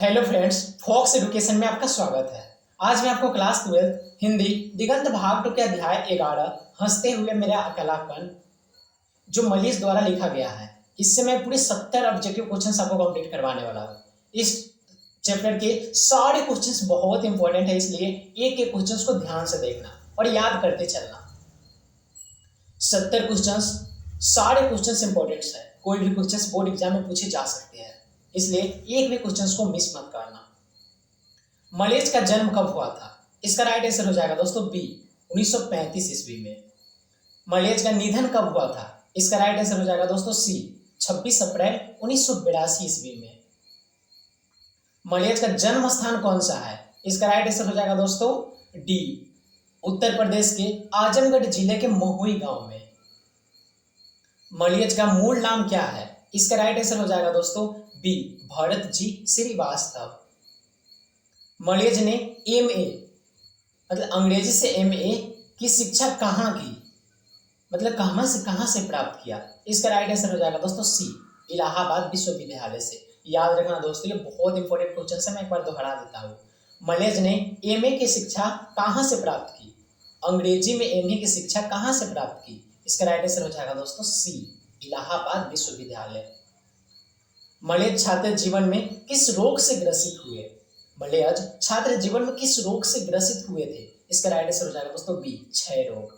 Hello friends, fox education में आपका स्वागत है। आज मैं आपको क्लास 12 हिंदी दिगंत भाग 2 के अध्याय 11 हंसते हुए मेरा अकेलापन जो मनीष द्वारा लिखा गया है, इससे मैं पूरे 70 ऑब्जेक्टिव क्वेश्चंस आपको कंप्लीट करवाने वाला हूँ। इस चैप्टर के सारे क्वेश्चंस बहुत इंपॉर्टेंट है, इसलिए एक एक क्वेश्चंस को ध्यान से देखना और याद करते चलना। 70 क्वेश्चंस, सारे क्वेश्चंस इंपॉर्टेंट है। कोई भी क्वेश्चंस बोर्ड एग्जाम में पूछे जा सकते हैं, इसलिए एक भी क्वेश्चंस को मिस मत करना। मलेज का जन्म कब हुआ था? इसका राइट आंसर हो जाएगा दोस्तों बी, 1935 ईस्वी में। मलेज का निधन कब हुआ था? इसका राइट आंसर हो जाएगा दोस्तों सी, 26 अप्रैल 1982 ईस्वी में। मलेज का जन्म स्थान कौन सा है? इसका राइट आंसर हो जाएगा दोस्तों डी, उत्तर प्रदेश के आजमगढ़ जिले के महुई गांव में। मलेज का मूल नाम क्या है? इसका राइट आंसर हो जाएगा दोस्तों बी, भरत जी श्रीवास्तव। मलेज ने एमए मतलब अंग्रेजी से एमए की शिक्षा कहाँ की, मतलब कहाँ से प्राप्त किया? इसका राइट आंसर हो जाएगा दोस्तों सी, इलाहाबाद विश्वविद्यालय से। याद रखना दोस्तों, ये बहुत इंपॉर्टेंट क्वेश्चन है, मैं एक बार दोहरा देता हूँ। मलेज ने एमए की शिक्षा कहाँ से प्राप्त की? अंग्रेजी में एमए की शिक्षा कहाँ से प्राप्त की? इसका राइट आंसर हो जाएगा दोस्तों सी, इलाहाबाद विश्वविद्यालय। मलेज छात्र जीवन में किस रोग से ग्रसित हुए? मलेज छात्र जीवन में किस रोग से ग्रसित हुए थे? इसका राइट आंसर हो जाएगा दोस्तों बी, क्षय रोग।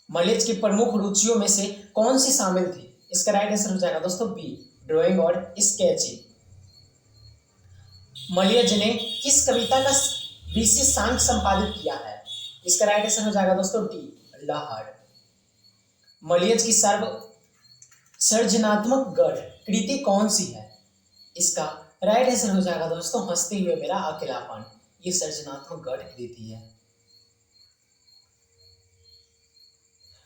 मलेज की प्रमुख रुचियों में से कौन सी शामिल थी? इसका राइट आंसर हो जाएगा दोस्तों बी, ड्राइंग और स्केचिंग। मलेज ने किस कविता का विशेषांक संपादित किया है? इसका राइट आंसर हो जाएगा दोस्तों डी, लहर। मलेज की सर्जनात्मक गढ़ कृति कौन सी है? इसका राइट आंसर हो जाएगा दोस्तों हंसते हुए मेरा अकेलापन। ये सर्जनात्मक गढ़ कृति है।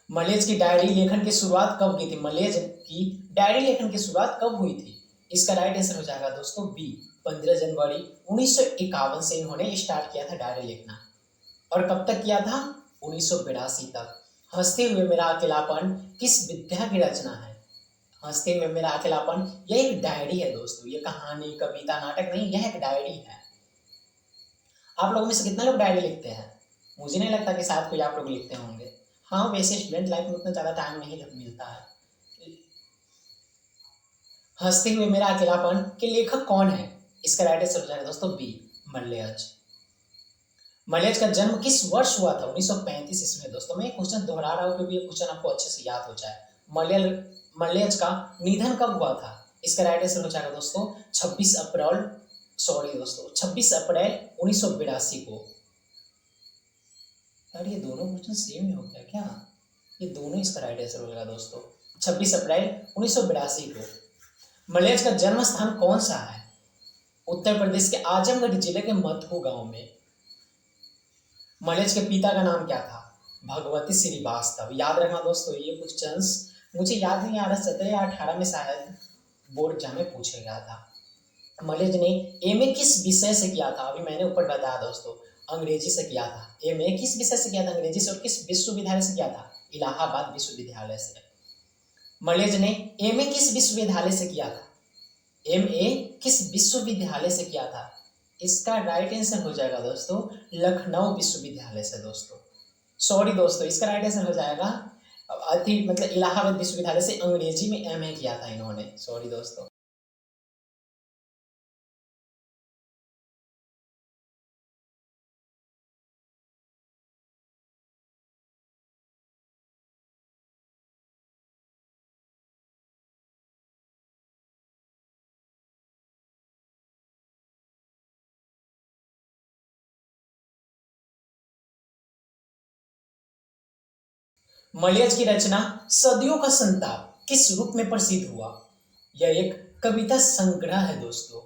मलेज की डायरी लेखन की शुरुआत कब की थी? मलेज की डायरी लेखन की शुरुआत कब हुई थी? इसका राइट आंसर हो जाएगा दोस्तों बी, 15 जनवरी 1951 से इन्होंने स्टार्ट किया था डायरी लिखना। और कब तक किया था? 1982 तक। हंसते हुए मेरा अकेलापन किस विद्या की रचना है? हंसते हुए मेरा अकेलापन यह एक डायरी है दोस्तों, ये कहानी कविता नाटक नहीं, यह एक डायरी है। आप लोगों में से कितने लोग डायरी लिखते हैं? मुझे नहीं लगता कि शायद कोई आप लोग लिखते होंगे। हाँ, वैसे स्टूडेंट लाइफ में उतना ज़्यादा टाइम नहीं मिलता है। हंसते हुए मेरा अकेलापन के लेखक कौन है? इसका राइट आंसर हो जाएगा दोस्तों बी, मलेज। मलेज का जन्म किस वर्ष हुआ था? 1935 ईस्वी में। दोस्तों मैं क्वेश्चन दोहरा रहा हूँ क्योंकि ये क्वेश्चन आपको अच्छे से याद हो जाए। मलेज का निधन कब हुआ था? इसका राइट आंसर हो जाएगा दोस्तों 26 अप्रैल 1982 को। यार ये दोनों क्वेश्चन सेम ही हो गया क्या? ये दोनों इसका राइट आंसर हो जाएगा दोस्तों 26 अप्रैल 1982 को। मलेज का जन्म स्थान कौन सा है? उत्तर प्रदेश के आजमगढ़ जिले के मधु गांव में। मलेज के पिता का नाम क्या था? भगवती श्रीवास्तव। याद रखना दोस्तों, ये क्वेश्चंस मुझे याद नहीं आ रहा, 17 या 18 में शायद बोर्ड एग्जाम में पूछा गया था। मलेज ने एमए किस विषय से किया था? अभी मैंने ऊपर बताया दोस्तों, अंग्रेजी से किया था। एमए किस विषय से किया था? अंग्रेजी से। और किस विश्वविद्यालय से किया था? इलाहाबाद विश्वविद्यालय से। मलेज ने एमए किस विश्वविद्यालय से किया था? एमए किस विश्वविद्यालय से किया था? इसका राइट आंसर हो जाएगा दोस्तों लखनऊ विश्वविद्यालय से। दोस्तों सॉरी दोस्तों, इसका राइट आंसर हो जाएगा मतलब इलाहाबाद विश्वविद्यालय से अंग्रेजी में एमए किया था इन्होंने। सॉरी दोस्तों। मलेज की रचना सदियों का संताप किस रूप में प्रसिद्ध हुआ? यह एक कविता संग्रह है दोस्तों।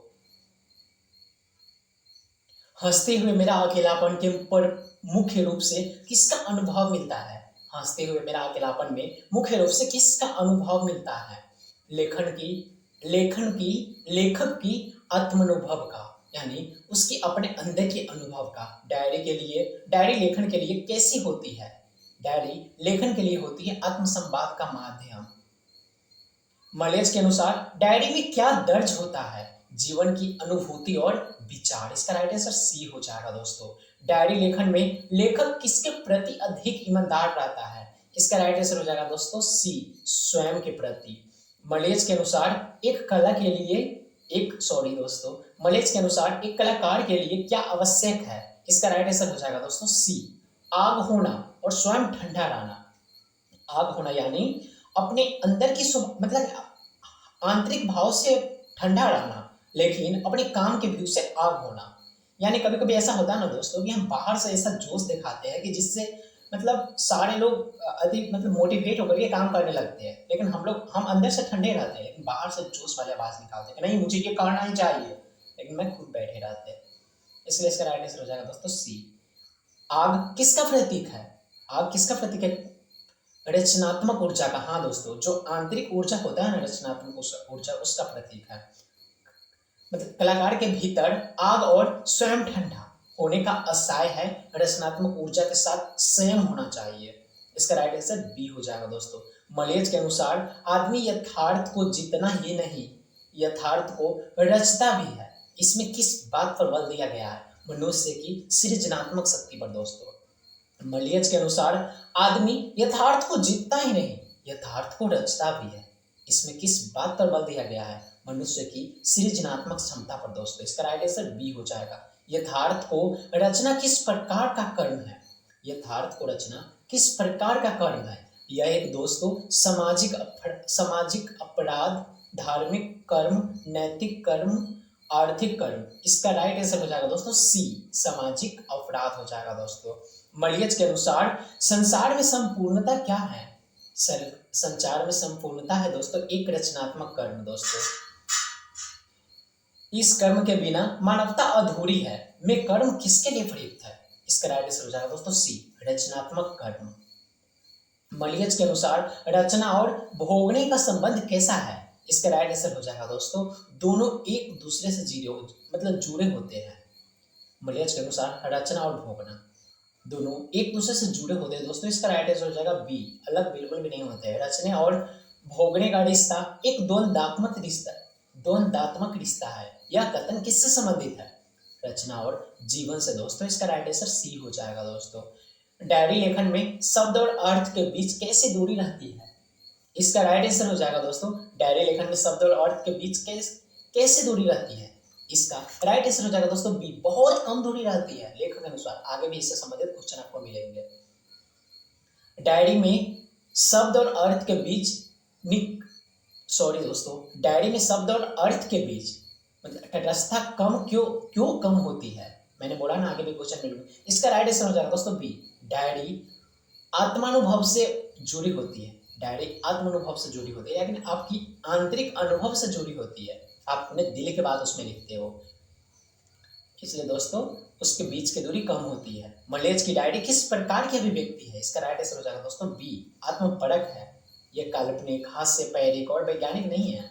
हंसते हुए मेरा अकेलापन के पर मुख्य रूप से किसका अनुभव मिलता है? हंसते हुए मेरा अकेलापन में मुख्य रूप से किसका अनुभव मिलता है? लेखक की आत्मानुभव का, यानी उसकी अपने अंदर के अनुभव का। डायरी लेखन के लिए कैसी होती है? डायरी लेखन के लिए होती है आत्मसंवाद का माध्यम। मलेज के अनुसार डायरी में क्या दर्ज होता है? जीवन की अनुभूति और विचार। इसका राइट आंसर सी हो जाएगा दोस्तों। डायरी लेखन में लेखक किसके प्रति अधिक ईमानदार रहता है? इसका राइट आंसर हो जाएगा दोस्तों सी, स्वयं के प्रति। मलेज के अनुसार एक कला के लिए एक सॉरी दोस्तों मलेज के अनुसार एक कलाकार के लिए क्या आवश्यक है? इसका राइट आंसर हो जाएगा दोस्तों सी, आग होना और स्वयं ठंडा रहना। आग होना यानी अपने अंदर की मतलब आंतरिक भाव से ठंडा रहना, लेकिन अपने काम के व्यू से आग होना। यानी कभी कभी ऐसा होता है ना दोस्तों कि हम बाहर से ऐसा जोश दिखाते हैं कि जिससे मतलब सारे लोग अधिक मतलब मोटिवेट होकर के काम करने लगते हैं, लेकिन हम अंदर से ठंडे रहते हैं, लेकिन बाहर से जोश वाली आवाज निकालते हैं कि नहीं मुझे ये करना ही चाहिए, लेकिन मैं खुद बैठे रहते हैं। इसलिए इसका राइट आंसर हो जाएगा दोस्तों सी। आग किसका प्रतीक है? आग किसका प्रतीक है? रचनात्मक ऊर्जा का। हाँ दोस्तों, जो आंतरिक ऊर्जा होता है ना, रचनात्मक ऊर्जा, उसका प्रतीक है। मतलब कलाकार के भीतर आग और स्वयं ठंडा होने का असाय है, रचनात्मक ऊर्जा के साथ संयम होना चाहिए। इसका राइट आंसर बी हो जाएगा दोस्तों। मलेज के अनुसार आदमी यथार्थ को जीतना ही नहीं, यथार्थ को रचता भी है। इसमें किस बात पर बल दिया गया है? मनुष्य की सृजनात्मक शक्ति पर दोस्तों। मलियज के अनुसार आदमी यथार्थ को जीतता ही नहीं, यथार्थ को रचता भी है। इसमें किस बात पर बल दिया गया है? मनुष्य की सृजनात्मक क्षमता पर दोस्तों। इसका राइट आंसर बी हो जाएगा। यथार्थ को रचना किस प्रकार का कर्म है? यथार्थ को रचना किस प्रकार का कर्म है? यह एक दोस्तों सामाजिक अपराध, धार्मिक कर्म, नैतिक कर्म, आर्थिक कर्म। इसका राइट आंसर हो जाएगा दोस्तों सी, सामाजिक अपराध हो जाएगा दोस्तों। मलियज के अनुसार संसार में संपूर्णता क्या है? संचार में संपूर्णता है दोस्तों एक रचनात्मक कर्म दोस्तों। इस कर्म के बिना मानवता अधूरी है। में कर्म किसके लिए प्रयुक्त है? इसका राइट आंसर हो जाएगा दोस्तों सी, रचनात्मक कर्म। मलियज के अनुसार रचना और भोगने का संबंध कैसा है? इसका राइट आंसर हो जाएगा दोस्तों दोनों एक दूसरे से जुड़े होते हैं। मलियज के अनुसार रचना और भोगना दोनों एक दूसरे से जुड़े होते हैं दोस्तों। इसका राइट आंसर हो जाएगा बी, अलग बिल्कुल भी नहीं होते हैं। रचने और भोगने का रिश्ता एक द्वंद्वात्मक रिश्ता है। यह कथन किससे संबंधित है? रचना और जीवन से दोस्तों। इसका राइट आंसर सी हो जाएगा दोस्तों। डायरी लेखन में शब्द और अर्थ के बीच कैसे दूरी रहती है? इसका राइट आंसर हो जाएगा दोस्तों डायरी लेखन में शब्द और अर्थ के बीच कैसे दूरी रहती है? इसका राइट आंसर हो जाएगा दोस्तों बी, बहुत कम दूरी रहती है लेखक के अनुसार। आगे भी इससे संबंधित क्वेश्चन आपको मिलेंगे। डायरी में शब्द और अर्थ के बीच डायरी में शब्द और अर्थ के बीच मतलब तटस्थता क्यों कम होती है? मैंने बोला ना आगे भी क्वेश्चन मिलेंगे। इसका राइट आंसर हो जाएगा दोस्तों बी, डायरी आत्मानुभव से जुड़ी होती है। डायरी आत्मानुभव से जुड़ी होती है, लेकिन आपकी आंतरिक अनुभव से जुड़ी होती है। आप अपने दिल के बात उसमें लिखते हो, इसलिए दोस्तों उसके बीच की दूरी कम होती है। मलेज की डायरी किस प्रकार की अभिव्यक्ति है? इसका राइट आंसर हो जाएगा दोस्तों बी, आत्मपरक है। यह काल्पनिक, हास्य, पैरिक और वैज्ञानिक नहीं है।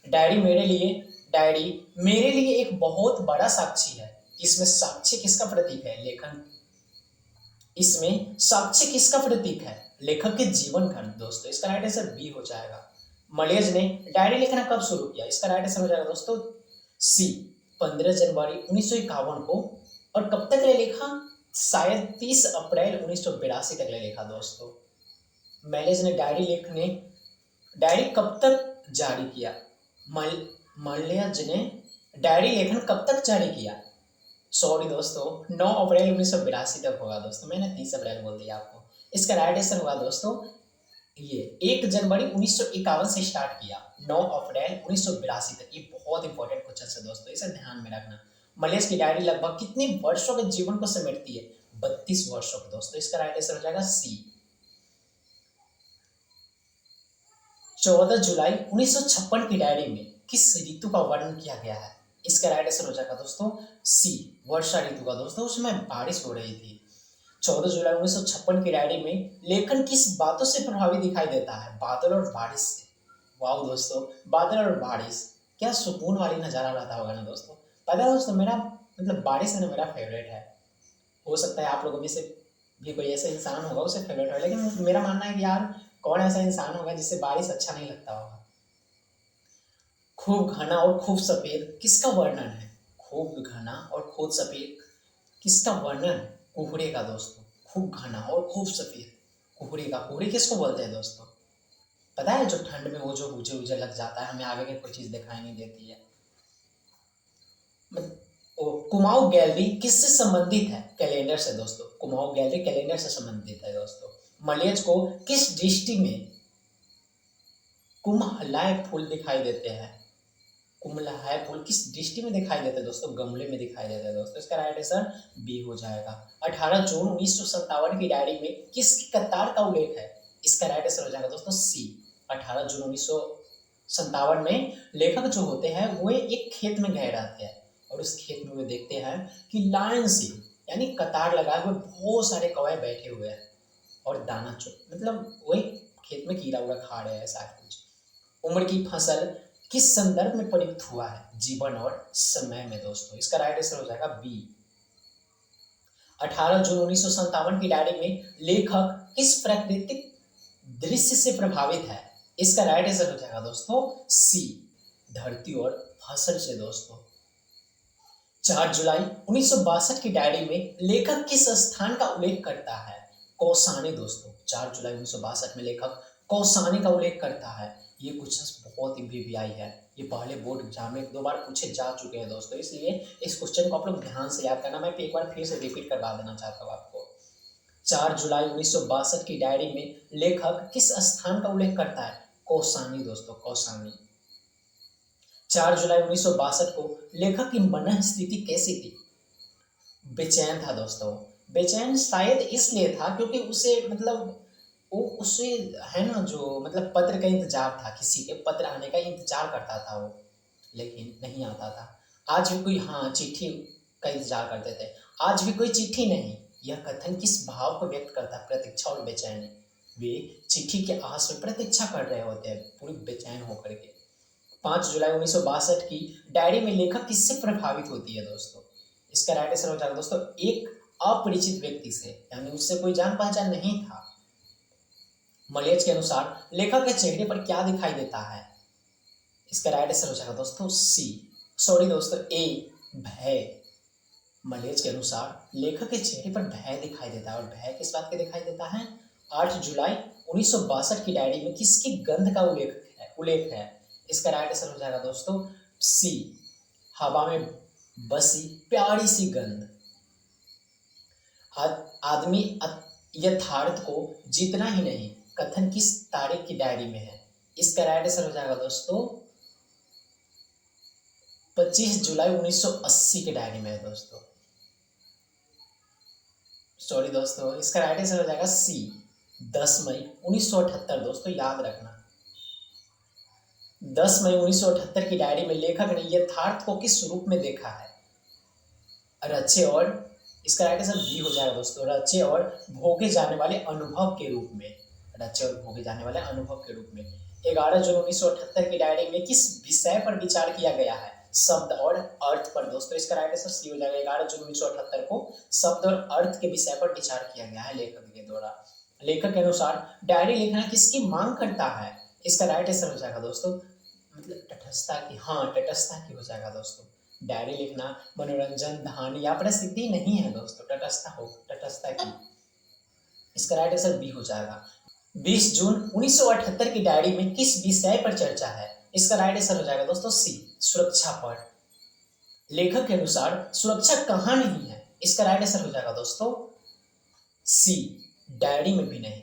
डायरी मेरे लिए एक बहुत बड़ा साक्षी है। इसमें साक्षी किसका प्रतीक है? इसमें साक्षी किसका प्रतीक है? लेखक के जीवन का दोस्तों। इसका राइट आंसर बी हो जाएगा। मलेज ने डायरी लिखना कब शुरू किया? इसका राइट आंसर हो जाएगा दोस्तों सी, 15 जनवरी 1951 को। और कब तक ले लिखा? शायद 30 अप्रैल 1982 तक ले लिखा दोस्तों। मलेज ने डायरी कब तक जारी किया? मलेज ने डायरी लेखन कब तक जारी किया? सॉरी दोस्तों 9 अप्रैल 1982 तक होगा दोस्तों, मैंने 30 अप्रैल बोल दिया आपको। इसका राइट आंसर होगा दोस्तों ये 1 जनवरी 1951 से स्टार्ट किया, 9 अप्रैल 1982 तक। ये बहुत इंपॉर्टेंट क्वेश्चन है दोस्तों, इसे ध्यान में रखना। मलेज की डायरी लगभग कितने वर्षों के जीवन को समेटती है? 32 वर्षों के दोस्तों। इसका राइट आंसर हो जाएगा सी। 14 जुलाई 1956 की डायरी में किस ऋतु का वर्णन किया गया है? इसका राइट आंसर हो जाएगा दोस्तों सी, वर्षा ऋतु का दोस्तों। उसमें बारिश हो रही थी। 14 जुलाई 1956 की डायरी में लेखन किस बातों से प्रभावित दिखाई देता है? बादल और बारिश से। वाह दोस्तों, बादल और बारिश, क्या सुकून वाली नज़ारा रहता होगा ना दोस्तों। पता है दोस्तों, मेरा मतलब बारिश है ना, मेरा फेवरेट है। हो सकता है आप लोगों में से भी कोई ऐसा इंसान होगा उसे फेवरेट हो, लेकिन मेरा मानना है कि यार कौन ऐसा इंसान होगा जिससे बारिश अच्छा नहीं लगता होगा। खूब घना और खूब सफेद किसका वर्णन है? खूब घना और खूब सफेद किसका वर्णन है? कोहरे का दोस्तों। खूब घना और खूब सफेद कोहरे का। कोहरे किसको बोलते हैं दोस्तों? पता है, जो ठंड में वो जो उजे उजे लग जाता है, हमें आगे की कोई चीज दिखाई नहीं देती है। कुमाऊं गैलरी किससे संबंधित है? कैलेंडर से दोस्तों। कुमाऊं गैलरी कैलेंडर से संबंधित है दोस्तों। मलेच को किस दृष्टि में कुम्हलाए फूल दिखाई देते हैं? कुम्हलाए फूल किस दृष्टि में दिखाई देते हैं दोस्तों? गमले में दिखाई देते हैं दोस्तों। इसका राइट आंसर बी हो जाएगा। 18 जून 1957 की डायरी में किसकी कतार का उल्लेख है? इसका राइट आंसर हो जाएगा दोस्तों सी। 18 जून 1957 में लेखक जो होते हैं वो एक खेत में गए रहते हैं और उस खेत में वे देखते हैं कि लाइन से यानी कतार लगाए हुए बहुत सारे कौवे बैठे हुए हैं और दाना चुग मतलब वही खेत में कीड़ा उड़ा खा रहे हैं ऐसा कुछ। उम्र की फसल किस संदर्भ में प्रयुक्त हुआ है? जीवन और समय में दोस्तों। इसका राइट आंसर हो जाएगा बी। 18 जून 1957 की डायरी में लेखक किस प्राकृतिक दृश्य से प्रभावित है? इसका राइट आंसर हो जाएगा दोस्तों सी। धरती और फसल से दोस्तों। 4 जुलाई 1962 की डायरी में लेखक किस स्थान का उल्लेख करता है? कौसानी दोस्तों। 4 जुलाई 1962 में लेखक कौसानी का उल्लेख करता है। ये क्वेश्चन बहुत ही वीवीआई है, ये पहले बोर्ड एग्जाम में 2 बार पूछे जा चुके हैं दोस्तों, इसलिए इस क्वेश्चन को आप लोग ध्यान से याद करना। मैं एक बार फिर से रिपीट करवा देना चाहता हूँ आपको। 4 जुलाई 1962 की डायरी में लेखक किस स्थान का उल्लेख करता है? कौसानी दोस्तों, कौसानी। 4 जुलाई 1962 को लेखक की मन स्थिति कैसी थी? बेचैन था दोस्तों। बेचैन शायद इसलिए था क्योंकि उसे मतलब वो उसे है ना जो मतलब पत्र का इंतजार था, किसी के पत्र आने का इंतजार करता था वो, लेकिन नहीं आता था। आज भी कोई हाँ चिट्ठी का इंतजार करते थे, आज भी कोई चिट्ठी नहीं। यह कथन किस भाव को व्यक्त करता है? प्रतीक्षा और बेचैनी। वे चिट्ठी के आस में प्रतीक्षा कर रहे होते हैं पूरी बेचैन होकर के। 5 जुलाई 1962 की डायरी में लेखक किससे प्रभावित होती है दोस्तों? इसका राइट आंसर हो जाएगा दोस्तों एक अपरिचित व्यक्ति से, यानी उससे कोई जान पहचान नहीं था। मलेच के अनुसार लेखक के चेहरे पर क्या दिखाई देता है? इसका राइट आंसर हो जाएगा दोस्तों सी, सॉरी दोस्तों ए, भय। मलेच के अनुसार लेखक के चेहरे पर भय दिखाई देता है और भय किस बात के दिखाई देता है? 8 जुलाई 1962 की डायरी में किसकी गंध का उल्लेख है? इसका राइट आंसर हो जाएगा दोस्तों सी, हवा में बसी प्यारी सी गंध। आदमी यथार्थ को जीतना ही नहीं, कथन किस तारीख की डायरी में है? इसका राइट आंसर हो जाएगा दोस्तों 25 जुलाई 1980 की डायरी में है दोस्तों। सॉरी दोस्तों, इसका राइट आंसर हो जाएगा सी, 10 मई 1978 दोस्तों, याद रखना। 10 मई 1978 की डायरी में लेखक ने यथार्थ को किस रूप में देखा है? रचे और, इसका राइट आंसर बी हो जाएगा दोस्तों, रचे और भोगे जाने वाले अनुभव के रूप में। रचे और भोगे जाने वाले अनुभव के रूप में। 11 जून 1978 की डायरी में किस विषय पर विचार किया गया है? शब्द और अर्थ पर दोस्तों। इसका राइट आंसर सी हो जाएगा। 11 जून 1978 को शब्द और अर्थ के विषय पर विचार किया गया है लेखक के द्वारा। लेखक के अनुसार डायरी लिखना किसकी मांग करता है? इसका राइट आंसर हो जाएगा दोस्तों मतलब तटस्थता की, हाँ तटस्थता की हो जाएगा दोस्तों। डायरी लिखना मनोरंजन, धानी या प्रसिद्धि नहीं है दोस्तों, तटस्थता की। इसका राइट आंसर बी हो जाएगा। 20 जून 1978 की डायरी में किस विषय पर चर्चा है? इसका राइट आंसर हो जाएगा दोस्तों सी, सुरक्षा पर। लेखक के अनुसार सुरक्षा कहाँ नहीं है? इसका राइट आंसर हो जाएगा दोस्तों सी, डायरी में भी नहीं।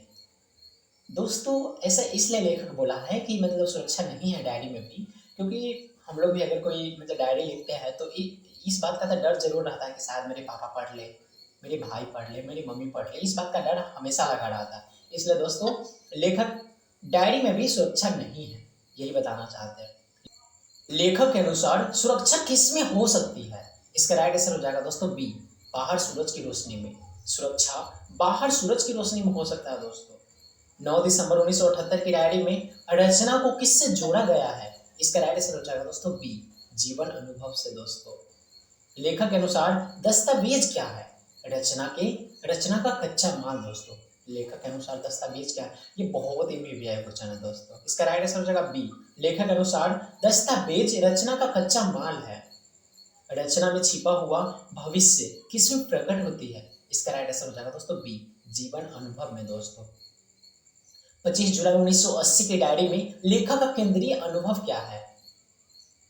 दोस्तों ऐसा इसलिए लेखक बोला है कि मतलब सुरक्षा नहीं है डायरी में भी, क्योंकि हम लोग भी अगर कोई मतलब डायरी लिखते हैं तो इस बात का तो डर जरूर रहता है कि शायद मेरे पापा पढ़ ले, मेरे भाई पढ़ ले, मेरी मम्मी पढ़ ले, इस बात का डर हमेशा लगा रहता है। इसलिए दोस्तों लेखक डायरी में भी सुरक्षा नहीं है, यही बताना चाहते हैं। लेखक के अनुसार सुरक्षा किसमें हो सकती है? इसका राइट आंसर हो जाएगा दोस्तों बी, बाहर सूरज की रोशनी में। सुरक्षा बाहर सूरज की रोशनी में हो सकता है दोस्तों। 9 दिसंबर 1978 की डायरी में रचना को किससे जोड़ा गया है? इसका राइट आंसर हो जाएगा दोस्तों बी, जीवन अनुभव से दोस्तों। लेखक के अनुसार दस्तावेज क्या है? रचना का कच्चा माल दोस्तों। लेखक के अनुसार दस्तावेज क्या है? ये बहुत ही वीवीआई क्वेश्चन है दोस्तों। इसका राइट आंसर हो जाएगा बी, लेखक के अनुसार दस्तावेज रचना का कच्चा माल है। रचना में छिपा हुआ भविष्य किसमें प्रकट होती है? इसका राइट आंसर हो जाएगा दोस्तों बी, जीवन अनुभव में दोस्तों। 25 जुलाई 1980 की डायरी में लेखक का केंद्रीय अनुभव क्या है?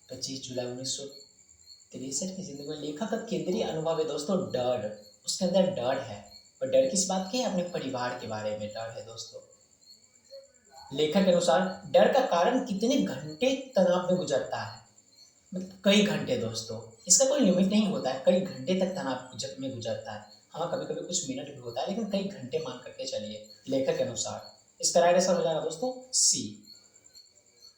25 जुलाई 1963 की जिंदगी में लेखक का केंद्रीय अनुभव है दोस्तों डर। उसके अंदर डर है, और डर किस बात की है? अपने परिवार के बारे में डर है दोस्तों। लेखक के अनुसार डर का कारण कितने घंटे तनाव में गुजरता है? कई घंटे दोस्तों, इसका कोई लिमिट नहीं होता है, कई घंटे तक तनाव में गुजरता है। हाँ, कभी कभी कुछ मिनट भी होता है, लेकिन कई घंटे मान करके चलिए लेखक के अनुसार। इसका राइट आंसर हो जाएगा दोस्तों सी।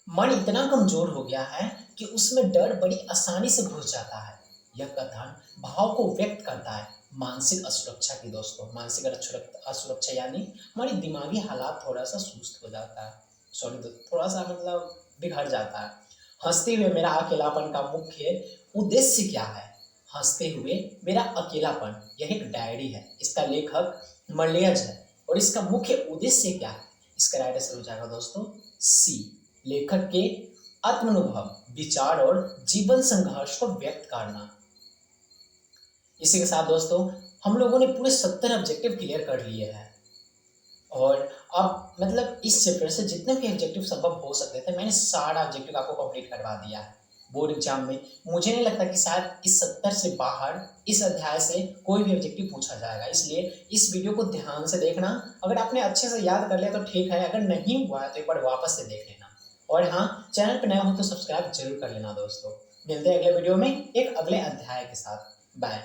मन इतना कमजोर हो गया है कि उसमें डर बड़ी आसानी से घुस जाता है। यह कथन भाव को व्यक्त करता है मानसिक असुरक्षा की दोस्तों। मानसिक असुरक्षा यानी हमारी दिमागी हालात थोड़ा सा सुस्त हो जाता है, सॉरी थोड़ा सा मतलब बिगड़ जाता है। हंसते हुए मेरा अकेलापन का मुख्य उद्देश्य क्या है? हंसते हुए मेरा अकेलापन, यह एक डायरी है, इसका लेखक मलयज है, और इसका मुख्य उद्देश्य क्या है? इसका राइट आंसर हो जाएगा दोस्तों सी, लेखक के आत्मानुभव, विचार और जीवन संघर्ष को व्यक्त करना। इसी के साथ दोस्तों हम लोगों ने पूरे 70 ऑब्जेक्टिव क्लियर कर लिए हैं, और अब मतलब इस चैप्टर से जितने भी ऑब्जेक्टिव संभव हो सकते थे मैंने सारा ऑब्जेक्टिव आपको कंप्लीट करवा दिया है। बोर्ड एग्जाम में मुझे नहीं लगता कि शायद इस 70 से बाहर इस अध्याय से कोई भी ऑब्जेक्टिव पूछा जाएगा, इसलिए इस वीडियो को ध्यान से देखना। अगर आपने अच्छे से याद कर लिया तो ठीक है, अगर नहीं हुआ है तो एक बार वापस से देख लेना। और हाँ, चैनल पर नया हो तो सब्सक्राइब जरूर कर लेना दोस्तों। मिलते हैं अगले वीडियो में एक अगले अध्याय के साथ। बाय।